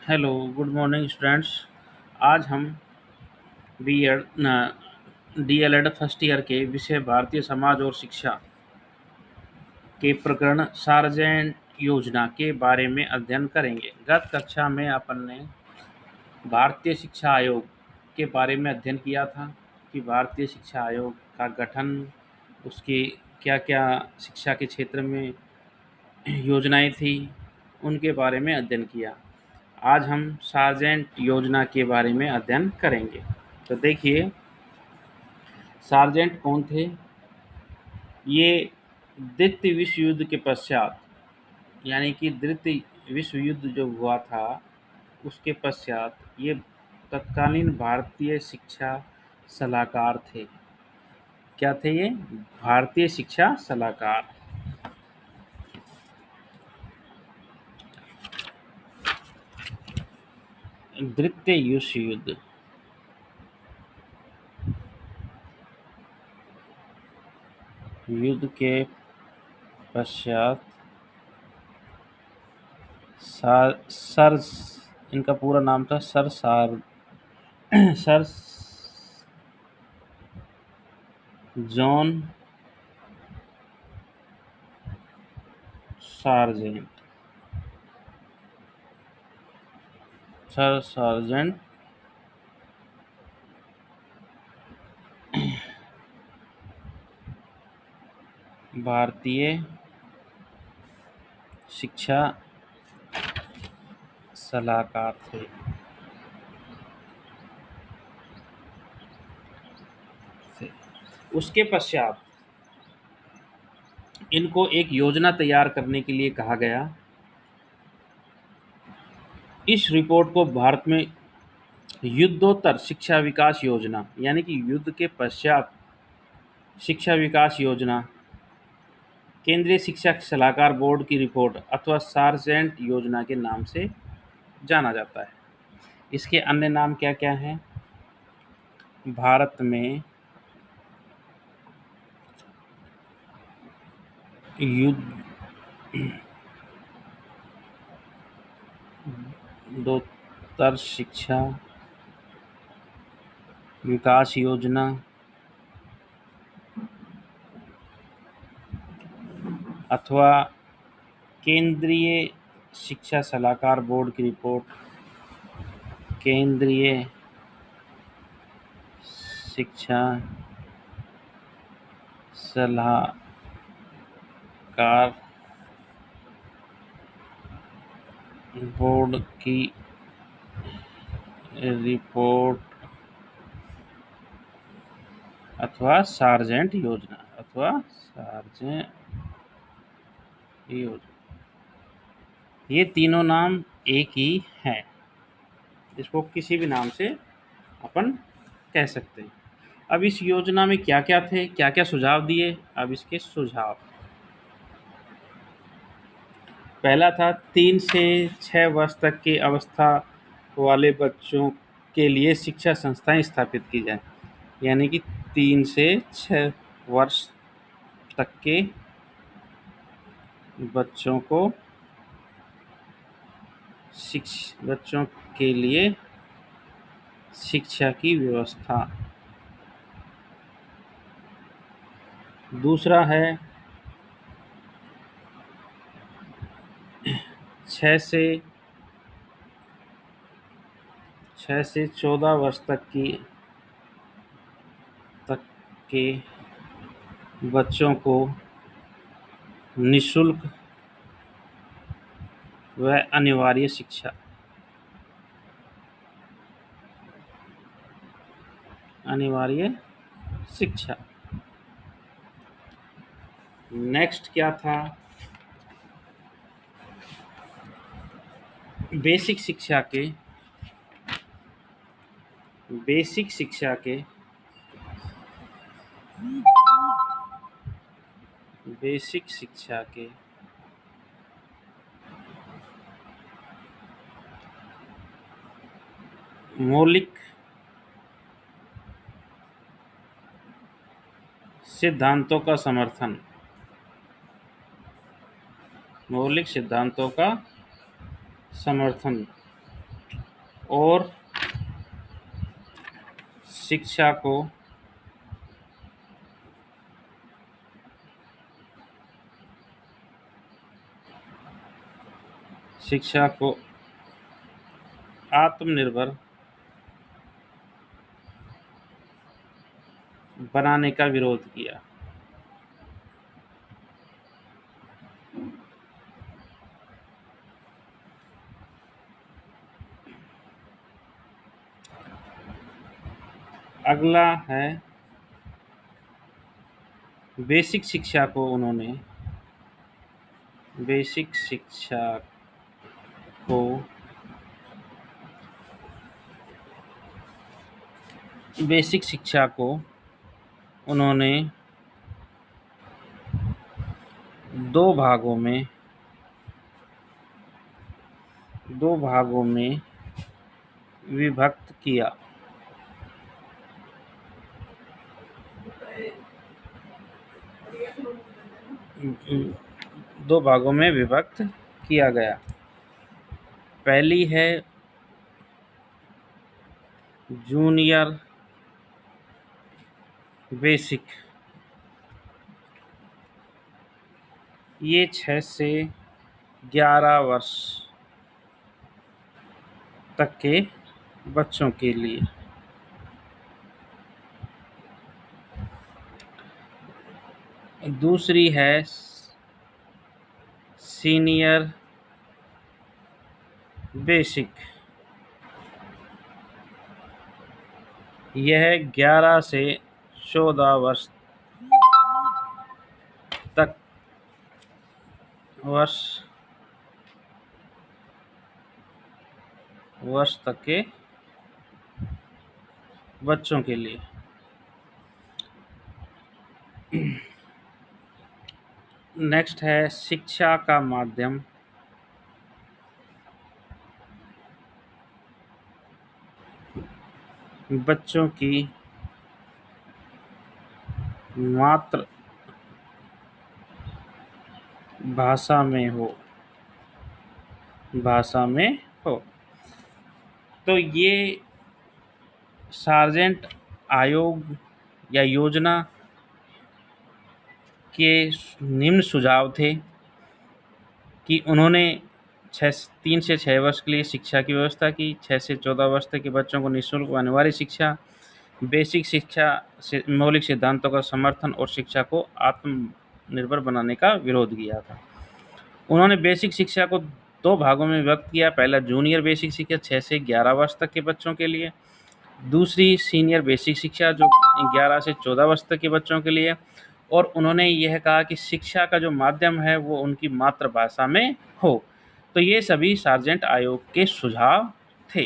Hello, good morning students. आज हम B Ed DElEd first year के विषय भारतीय समाज और शिक्षा के प्रकरण सार्जेंट योजना के बारे में अध्ययन करेंगे। गत कक्षा में अपन ने भारतीय शिक्षा आयोग के बारे में अध्ययन किया था कि भारतीय शिक्षा आयोग का गठन, उसकी क्या-क्या शिक्षा के क्षेत्र में योजनाएं थी, उनके बारे में अध्ययन किया। आज हम सार्जेंट योजना के बारे में अध्ययन करेंगे। तो देखिए, सार्जेंट कौन थे? ये द्वितीय विश्व युद्ध के पश्चात, यानी कि द्वितीय विश्व युद्ध जो हुआ था उसके पश्चात ये तत्कालीन भारतीय शिक्षा सलाहकार थे। क्या थे ये? भारतीय शिक्षा सलाहकार। द्वितीय विश्व युद्ध के पश्चात सर इनका पूरा नाम था sir John sergeant. Sir sergeant भारतीय शिक्षा सलाहकार थे। उसके पश्चात इनको एक योजना तैयार करने के लिए कहा गया। इस रिपोर्ट को भारत में युद्धोत्तर शिक्षा विकास योजना, यानी कि युद्ध के पश्चात शिक्षा विकास योजना, केंद्रीय शिक्षा सलाहकार बोर्ड की रिपोर्ट अथवा सार्जेंट योजना के नाम से जाना जाता है। इसके अन्य नाम क्या-क्या हैं? भारत में युद्धोत्तर शिक्षा विकास योजना, अथवा केंद्रीय शिक्षा सलाहकार बोर्ड की रिपोर्ट, केंद्रीय शिक्षा सलाहकार बोर्ड की रिपोर्ट, अथवा सार्जेंट योजना, ये तीनों नाम एक ही हैं। इसको किसी भी नाम से अपन कह सकते हैं। अब इस योजना में क्या-क्या थे, क्या-क्या सुझाव दिए? अब इसके सुझाव। पहला था 3 से 6 वर्ष तक की अवस्था वाले बच्चों के लिए शिक्षा संस्थाएं स्थापित की जाएं, यानी कि 3 से 6 वर्ष तक के बच्चों के लिए शिक्षा की व्यवस्था। दूसरा है 6 से 14 वर्ष तक के बच्चों को निःशुल्क व अनिवार्य शिक्षा। नेक्स्ट क्या था? बेसिक शिक्षा के मौलिक सिद्धांतों का समर्थन और शिक्षा को आत्मनिर्भर बनाने का विरोध किया। अगला है बेसिक शिक्षा को उन्होंने दो भागों में विभक्त किया। दो भागों में विभक्त किया गया। पहली है जूनियर बेसिक, ये 6 से 11 वर्ष तक के बच्चों के लिए। दूसरी है सीनियर बेसिक, यह 11 से 14 वर्ष तक के बच्चों के लिए। नेक्स्ट है शिक्षा का माध्यम बच्चों की मातृ भाषा में हो। तो ये सार्जेंट आयोग या योजना के निम्न सुझाव थे कि उन्होंने 3 से 6 वर्ष के लिए शिक्षा की व्यवस्था की, 6 से 14 वर्ष तक के बच्चों को निःशुल्क व अनिवार्य शिक्षा, बेसिक शिक्षा से मौलिक सिद्धांतों का समर्थन और शिक्षा को आत्मनिर्भर बनाने का विरोध किया था। उन्होंने बेसिक शिक्षा को 2 भागों में विभक्त किया। पहला जूनियर बेसिक शिक्षा 6 से 11 वर्ष तक के बच्चों के लिए, दूसरी सीनियर बेसिक शिक्षा जो 11 से 14 वर्ष तक के बच्चों के लिए। और उन्होंने यह कहा कि शिक्षा का जो माध्यम है वो उनकी मातृभाषा में हो। तो ये सभी सार्जेंट आयोग के सुझाव थे।